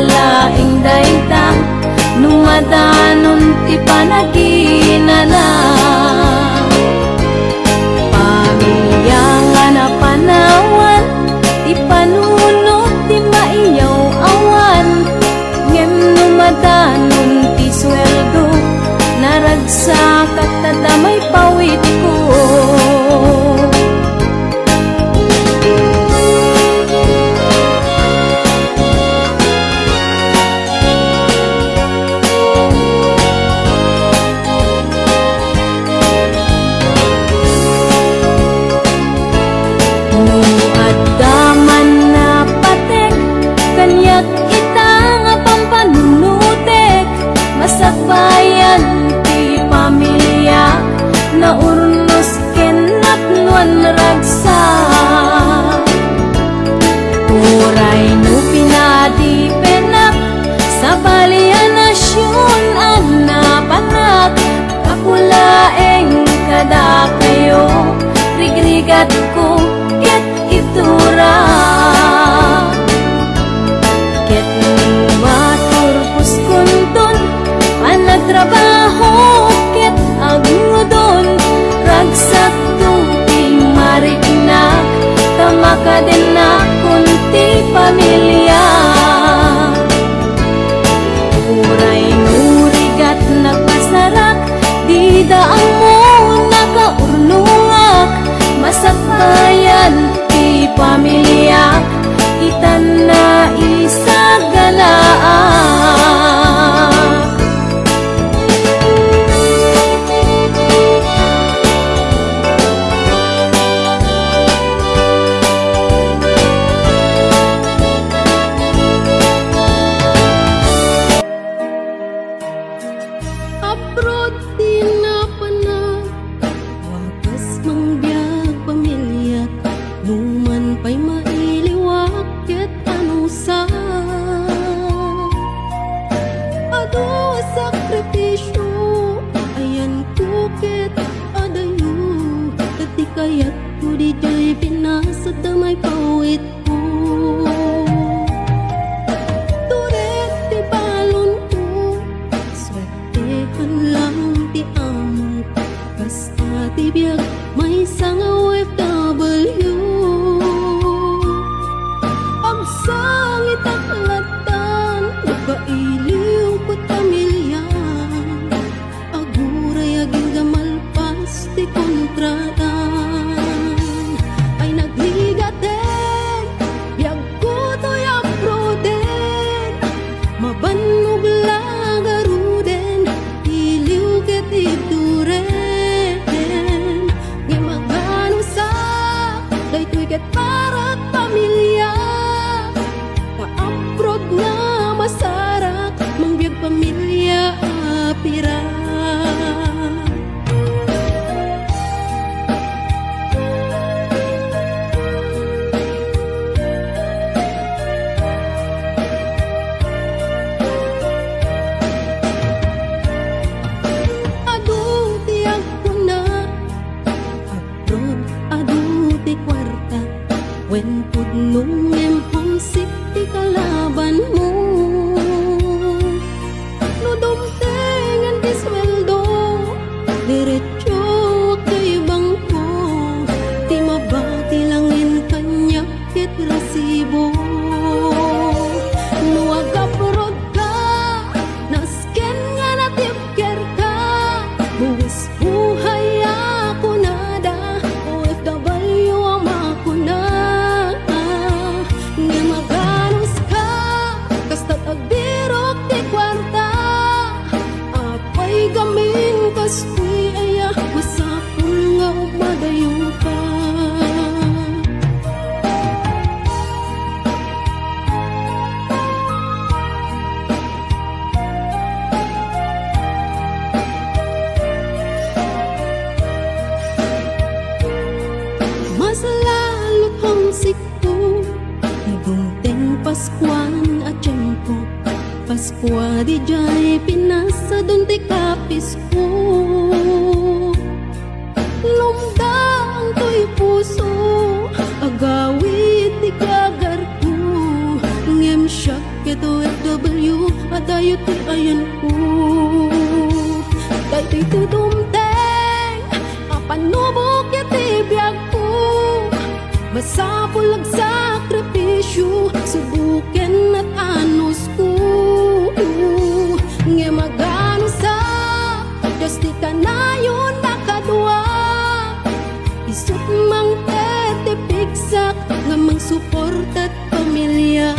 laing dayta numadanon ti panaginana. Pamilya nga napanawan ti panunot ti maiyaw awan, ngem numadanon ti sweldo naragsak at tadamay pawid ko. Bayan ti pamilya na urnos kenat nuan ragsa, uray no pinadi penak sa balian nasyon ang napanak. Kapulaeng kada kayo rigrigat ko ket itura, ket maturpus kunton nagtrabaho ket agudon ragsak tungting marignak tamakaden na kunti pamilya. Uray nurigat nagpasarak di daang mo nakaurnungak, masakbayan ti pamilya itan na isagalaan. Kaya't ko di jay pinasa damay pawit ko. Turet ti balon ko, swetehan lang ti among basta ti biyag may sang OFW. Ang sangit aklatan, nagkailiw ko't pamilyan, aguray aging gamalpas ti kontrata. Para pamilya ka-abroad nga masarak mangbiyag pamilya apira. Adu tiyak ko na abroad, adu ti kwarta wen pudnong homesick ti kalaban mo. No dumtengan ti sweldo diretso kay bangko, ti mabati langin kanya ket resibo. No agaprod ka nasken nga natipker ka, buwis buhay ako nada OFW ang makuna. Gamin kastoy aya masapul nga umadayo ka. Mas lalo't homesick ko, nagungteng Paskuan at tiyempo. Paskwa di jay pinasa dun ti kapis ko. Lumda ang to'y puso, agawit ti kagar ko. Ngem siyak ito kayo ti ayan ko. Dahil tudumteng apanubok iti biyag ko. Masapul ag sakripisyo subuken at anos ko. Nga magano sa Diyos di ka na yun nakadua. Isut mang tetipigsak nga mang suporta't pamilya.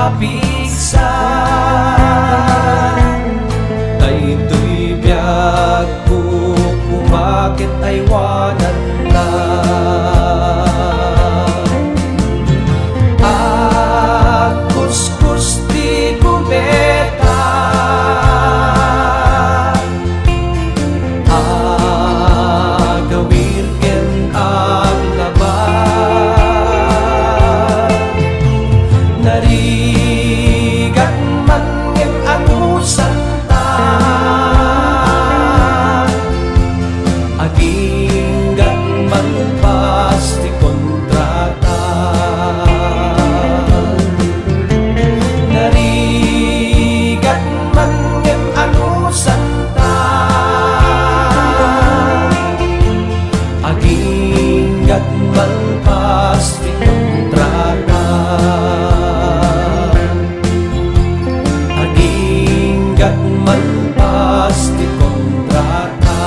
mapisa daytoy biag ko kumakit ay wanan na at kuskus di kubeta agawir ken ang laban narigat man ngem anusan ta aginggat man pasti kontrata narigat man ngem anusan ta aginggat man pasti kontrata aginggat man pasti kontrata.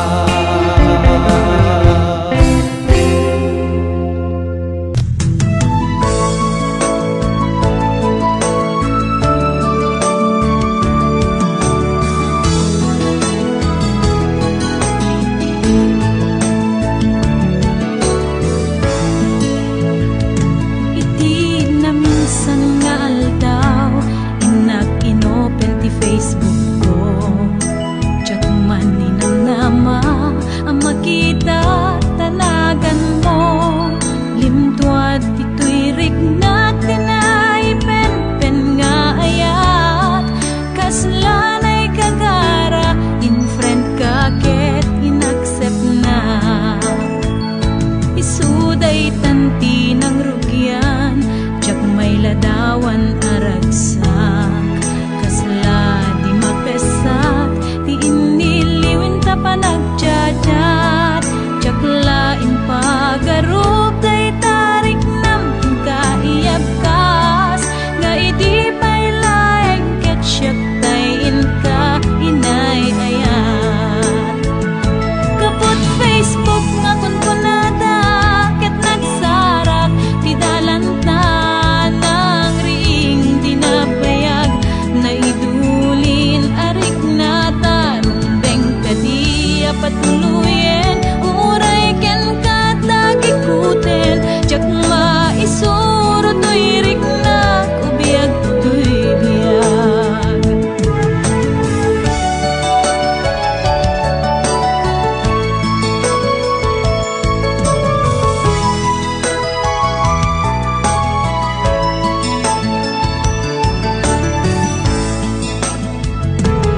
Iti na minsan nga aldaw inak inopen ti Facebook ko chat man ninamnama ang makita tanagan mo limtuad tito'y rignak tinay pen nga ayat kaslanay kagara in friend kaket inaccept na isuday tanti ng rugyan jak may ladawan aragsak kasla di mapesat di iniliwin ta panagjadat jak lain pagarup day tarik nam kaiyabkas nga idi pay laeng ketsyat tayin ka inay ayat kaput Facebook nga kunkunada ket nagsarak ti dalanta nang ring dinabayag na idulin arik na tarumbeng kadiya patuluyen uray ken katagikuten jak maisuro to'y rignak ubiyag to'y biyag.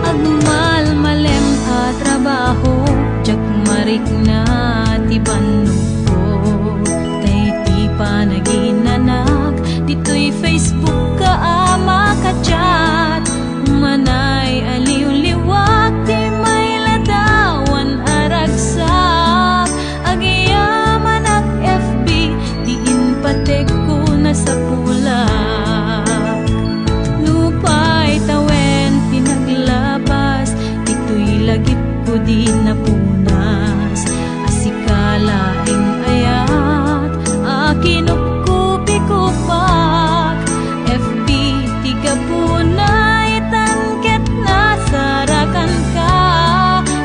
Agmal malem a trabaho jak marik na ti banno ko tay ti panaginanak dito'y Facebook ka ama ka chat manay aliw-liwak ti may ladawan aragsak agiyaman ak FB ti inpatek ko na sa pulak lupay tawen pinaglabas ito'y lagip ko di napunas asikalaing ayat akinupkupi-kupak FB tiga punay tanket na sarakan ka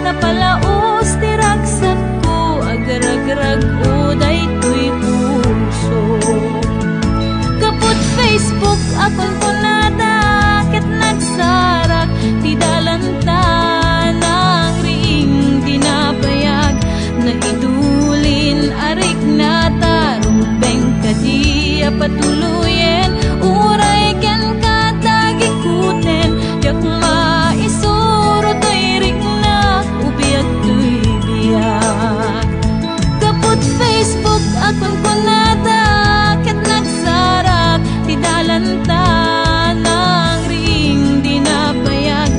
napalaos ti ragsak ko agarag-rag uday to'y puso kaput Facebook akon kunada ket nagsarak ti dalanta nang ring dinabayag na idulin arik na tarumbeng kadiya patuluyen uray ken katagikuten jak maisuro to'y rignak ubiyag to'y biyag kaput Facebook akon kunada ket nagsarak ti dalanta nang ring dinabayag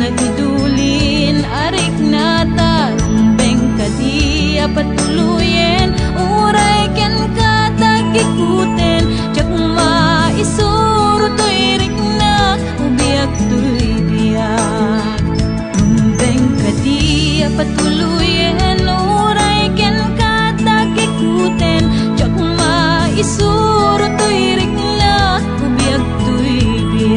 na idulin arik na tarumbeng kadiya patuluyen uray ken katagikuten jak maisuro to'y rignak ubiyag to'y biyag rumbeng kadiya patuluyen uray ken katagikuten jak maisuro to'y rignak ubiyag to'y biyag.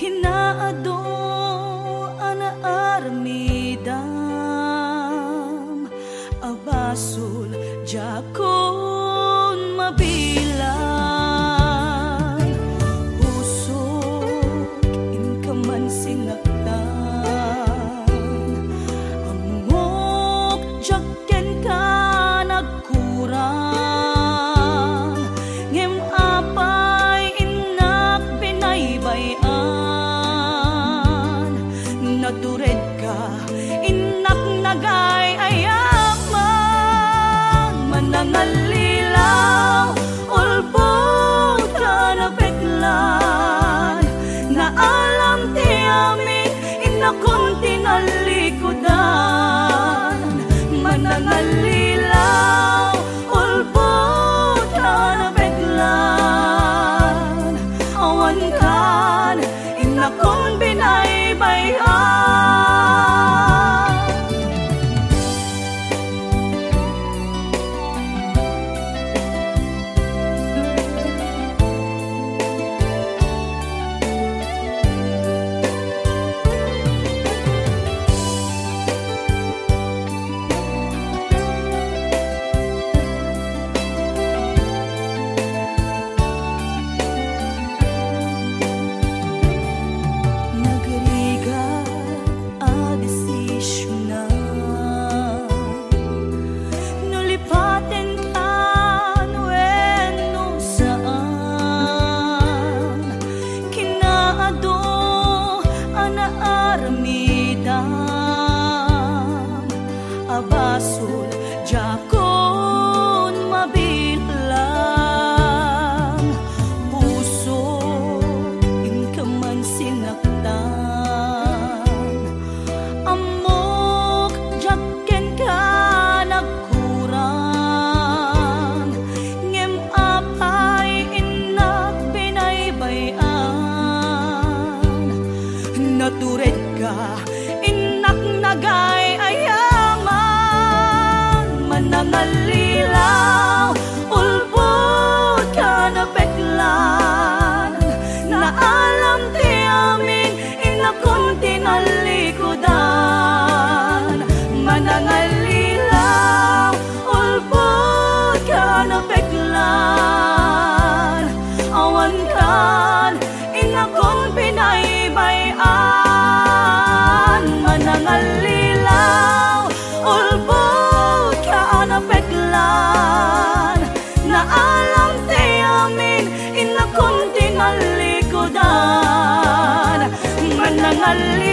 kinaado ana armidam abasul jakon mabilang pusok inkaman singaktan amok jaken ka nagkurang ngem apay inak binaybayan natured ka inak nagay ayaman manangalilaw ulbod ka na peklan na alam ti amin inakon tinalikodan manangalilaw ulbod ka na peklan awan kan inakon binaybayan. Abasul jakon mabilang puso inkaman sinaktan amok jaken ka nagkurang ngem apay inak binaybayan natured ka inak nagay nangalilaw ulbod ka na peklan na alam ti amin inakon tinalikodan manangalilaw ulbod ka na peklan awan kan inakon binaybayan manangalilaw ulbod na peklan na alam ti amin inakon tinalikodan manangali